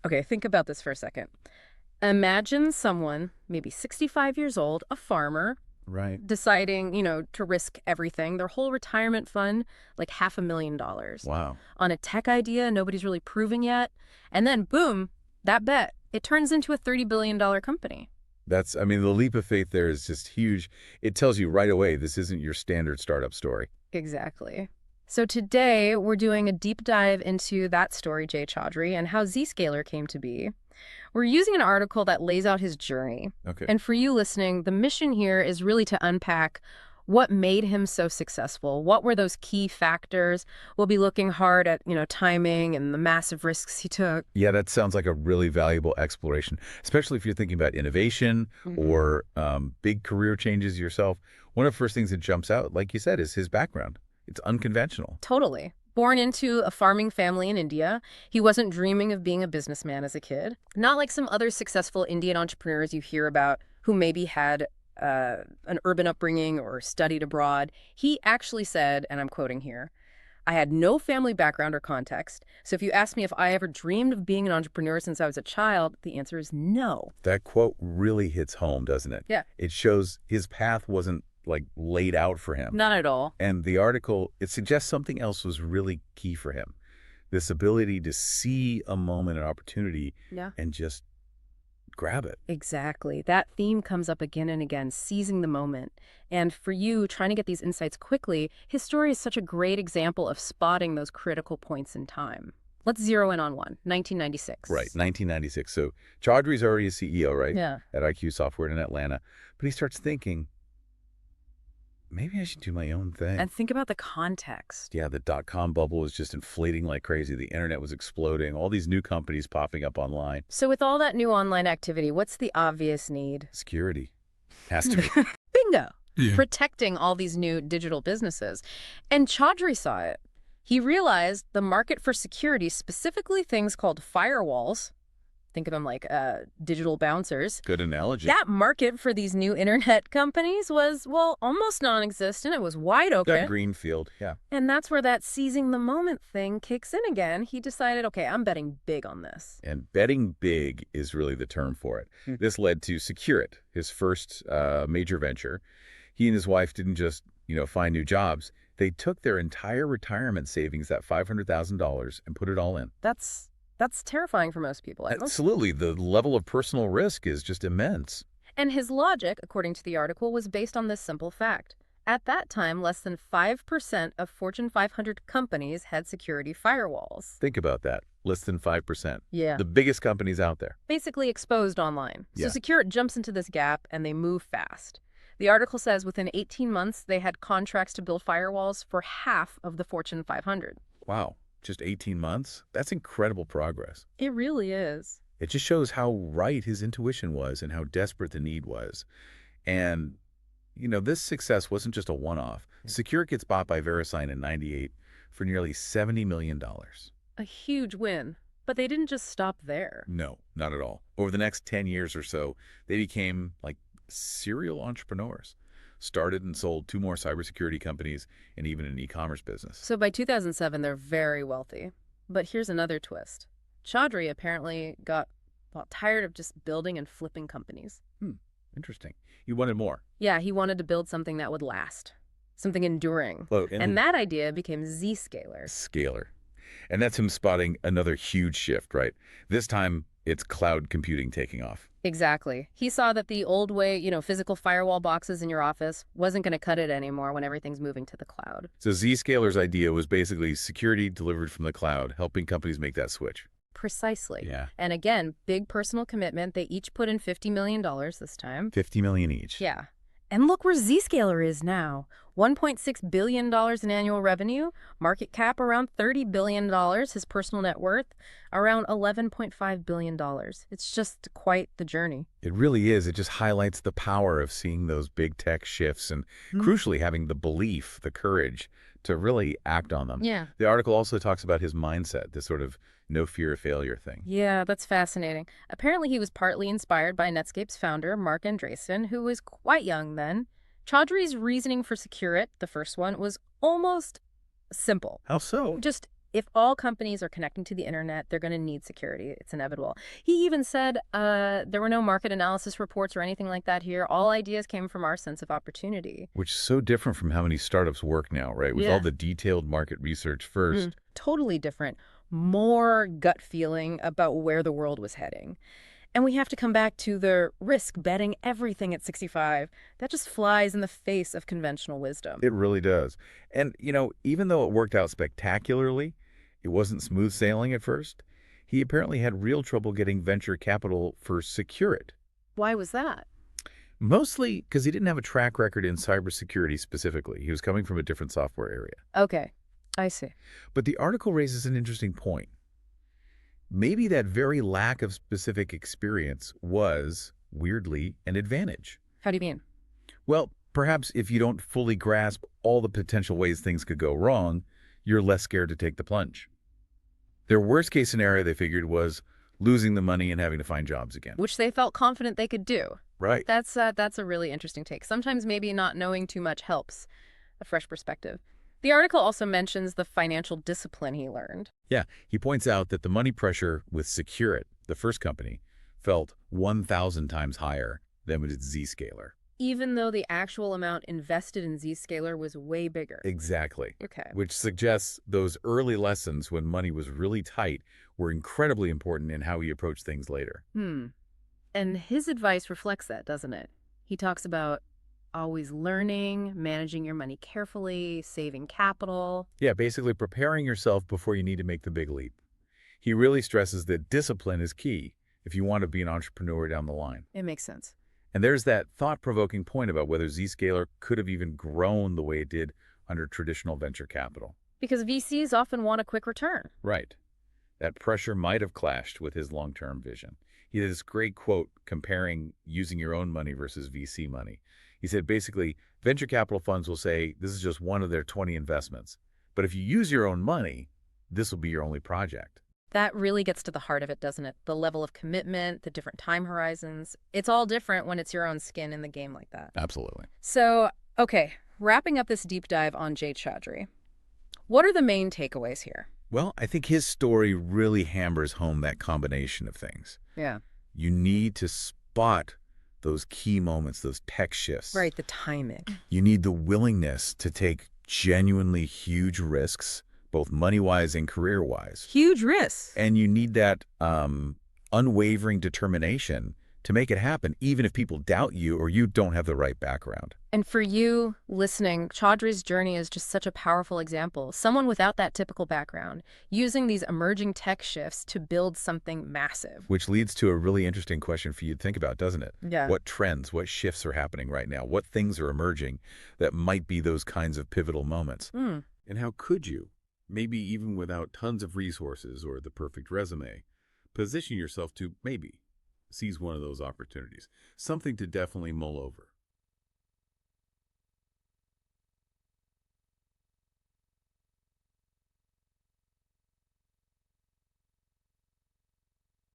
Okay, think about this for a second. Imagine someone, maybe 65 years old, a farmer, Right. deciding, to risk everything, their whole retirement fund, like $500,000, Wow. on a tech idea nobody's really proven yet. And then, boom, that bet, it turns into a $30 billion company. I mean, the leap of faith there is just huge. It tells you right away this isn't your standard startup story. Exactly. So today, we're doing a deep dive into that story, Jay Chaudhry, and how Zscaler came to be. We're using an article that lays out his journey. Okay. And for you listening, the mission here is really to unpack what made him so successful. What were those key factors? We'll be looking hard at, timing and the massive risks he took. Yeah, that sounds like a really valuable exploration, especially if you're thinking about innovation Mhm. or big career changes yourself. One of the first things that jumps out, like you said, is his background. It's unconventional. Totally. Born into a farming family in India, he wasn't dreaming of being a businessman as a kid. Not like some other successful Indian entrepreneurs you hear about who maybe had an urban upbringing or studied abroad. He actually said, and I'm quoting here, "I had no family background or context. So if you ask me if I ever dreamed of being an entrepreneur since I was a child, the answer is no." That quote really hits home, doesn't it? Yeah, It shows his path wasn't like laid out for him. not at all. And the article, it suggests something else was really key for him. This ability to see a moment, an opportunity, Yeah. and just grab it. Exactly. That theme comes up again and again, seizing the moment. And for you, trying to get these insights quickly, his story is such a great example of spotting those critical points in time. Let's zero in on one, 1996. Right, 1996. So Chaudhry's already a CEO, right? Yeah. At IQ Software in Atlanta. But he starts thinking, maybe I should do my own thing. And think about the context. Yeah, the dot-com bubble was just inflating like crazy. The internet was exploding. All these new companies popping up online. So with all that new online activity, what's the obvious need? Security has to be. Bingo. Yeah. Protecting all these new digital businesses. And Chaudhry saw it. He realized the market for security, specifically things called firewalls, think of them like digital bouncers. Good analogy. That market for these new internet companies was, well, almost non-existent. It was wide open. That greenfield, yeah. And that's where that seizing the moment thing kicks in again. He decided, okay, I'm betting big on this. And betting big is really the term for it. This led to Secure-It, his first major venture. He and his wife didn't just, find new jobs. They took their entire retirement savings, that $500,000, and put it all in. That's terrifying for most people. Absolutely. The level of personal risk is just immense. And his logic, according to the article, was based on this simple fact. At that time, less than 5% of Fortune 500 companies had security firewalls. Think about that. Less than 5%. Yeah. The biggest companies out there. Basically exposed online. So Yeah. Secure-It jumps into this gap, and they move fast. The article says within 18 months, they had contracts to build firewalls for half of the Fortune 500. Wow. Just 18 months? That's incredible progress. It really is. It just shows how right his intuition was and how desperate the need was. And, this success wasn't just a one-off. Secure gets bought by VeriSign in '98 for nearly $70 million. A huge win. But they didn't just stop there. No, not at all. Over the next 10 years or so, they became like serial entrepreneurs. Started and sold 2 more cybersecurity companies and even an e-commerce business. So by 2007, they're very wealthy. But here's another twist. Chaudhry apparently got tired of just building and flipping companies. Interesting. He wanted more. Yeah, he wanted to build something that would last, something enduring. Well, And that idea became Zscaler. Scalar. And that's him spotting another huge shift, right? This time, it's cloud computing taking off. Exactly. He saw that the old way, physical firewall boxes in your office wasn't going to cut it anymore when everything's moving to the cloud. So Zscaler's idea was basically security delivered from the cloud, helping companies make that switch. Precisely. Yeah. And again, big personal commitment. They each put in $50 million this time. $50 million each. Yeah. And look where Zscaler is now. $1.6 billion in annual revenue, market cap around $30 billion, his personal net worth around $11.5 billion. It's just quite the journey. It really is. It just highlights the power of seeing those big tech shifts and crucially having the belief, the courage to really act on them. Yeah. The article also talks about his mindset, this sort of no fear of failure thing. Yeah, that's fascinating. Apparently, he was partly inspired by Netscape's founder, Mark Andreessen, who was quite young then. Chaudhry's reasoning for Secure-It, the first one, was almost simple. How so? Just If all companies are connecting to the internet, they're going to need security. It's inevitable. He even said there were no market analysis reports or anything like that here. All ideas came from our sense of opportunity. Which is so different from how many startups work now, right? With all Yeah. the detailed market research first. Totally different. More gut feeling about where the world was heading. And we have to come back to the risk betting everything at 65. That just flies in the face of conventional wisdom. It really does. And, even though it worked out spectacularly, it wasn't smooth sailing at first. He apparently had real trouble getting venture capital for Secure It. Why was that? Mostly because he didn't have a track record in cybersecurity specifically. He was coming from a different software area. Okay, I see. But the article raises an interesting point. Maybe that very lack of specific experience was, weirdly, an advantage. How do you mean? Well, perhaps if you don't fully grasp all the potential ways things could go wrong, you're less scared to take the plunge. Their worst case scenario, they figured, was losing the money and having to find jobs again. Which they felt confident they could do. Right. That's a really interesting take. Sometimes maybe not knowing too much helps. A fresh perspective. The article also mentions the financial discipline he learned. Yeah, he points out that the money pressure with Secure It, the first company, felt 1,000 times higher than with Zscaler. Even though the actual amount invested in Zscaler was way bigger. Exactly. Okay. Which suggests those early lessons when money was really tight were incredibly important in how he approached things later. And his advice reflects that, doesn't it? He talks about always learning, managing your money carefully, saving capital. Yeah, basically preparing yourself before you need to make the big leap. He really stresses that discipline is key if you want to be an entrepreneur down the line. It makes sense. And there's that thought-provoking point about whether Zscaler could have even grown the way it did under traditional venture capital. Because VCs often want a quick return. Right. That pressure might have clashed with his long-term vision. He had this great quote comparing using your own money versus VC money. He said, basically, venture capital funds will say this is just one of their 20 investments. But if you use your own money, this will be your only project. That really gets to the heart of it, doesn't it? The level of commitment, the different time horizons. It's all different when it's your own skin in the game like that. Absolutely. So, okay, wrapping up this deep dive on Jay Chaudhry, what are the main takeaways here? Well, I think his story really hammers home that combination of things. Yeah. You need to spot those key moments, those tech shifts. Right, the timing. You need the willingness to take genuinely huge risks, both money-wise and career-wise. Huge risks. And you need that unwavering determination to make it happen, even if people doubt you or you don't have the right background. And for you listening, Chaudhry's journey is just such a powerful example. Someone without that typical background, using these emerging tech shifts to build something massive. Which leads to a really interesting question for you to think about, doesn't it? Yeah. What trends, what shifts are happening right now? What things are emerging that might be those kinds of pivotal moments? And how could you, maybe even without tons of resources or the perfect resume, position yourself to maybe seize one of those opportunities? Something to definitely mull over.